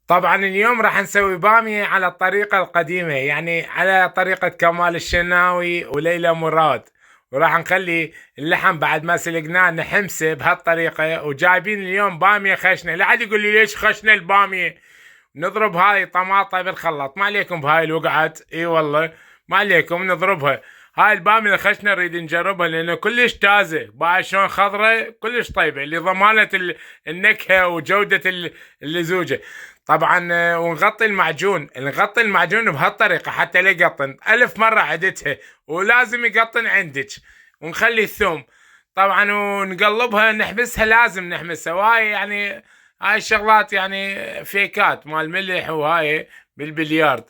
طبعا اليوم راح نسوي بامية على الطريقة القديمة، يعني على طريقة كمال الشناوي وليلى مراد. وراح نخلي اللحم بعد ما سلقناه نحمسه بهالطريقة. وجايبين اليوم بامية خشنة، لا عاد يقول لي ليش خشنة البامية. نضرب هاي طماطة بالخلاط، ما عليكم بهاي الوقعات، اي والله ما عليكم نضربها. هاي البامية الخشنة نريد نجربها لأنه كلش تازة، بعد شلون خضرة كلش طيبة لضمانة النكهة وجودة اللزوجة. طبعا ونغطي المعجون، نغطي المعجون بهالطريقة حتى لا يقطن. ألف مرة عدتها ولازم يقطن عندك. ونخلي الثوم طبعا ونقلبها، نحبسها، لازم نحبسها. وهاي يعني هاي الشغلات يعني فيكات مال ملح وهاي بالبليارد.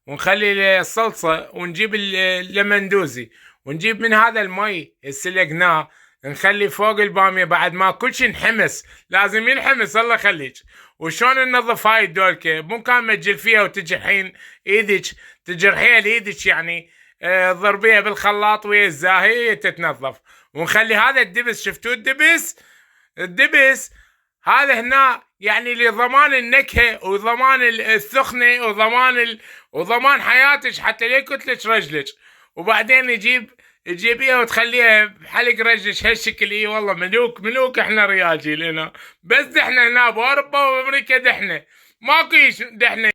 ونخلي الصلصة ونجيب اللمندوزي ونجيب من هذا المي سلقناه، نخلي فوق البامية بعد ما كل شيء انحمس. لازم ينحمس الله يخليك. وشون ننظف هاي الدولكة؟ مو كان متجل فيها وتجرحين ايدك، تجرحيها لايدك يعني. ضربيها بالخلاط ويا الزاهية تتنظف. ونخلي هذا الدبس، شفتوا الدبس؟ الدبس هذا هنا يعني لضمان النكهة وضمان الثخنة وضمان حياتك حتى لا يكتلك رجلك. وبعدين تجيبيها وتخليها بحلق رجلك هالشكل. اي والله ملوك ملوك احنا رياجيل هنا، بس دحنا هنا باوروبا وامريكا دحنا، ماكو دحنا.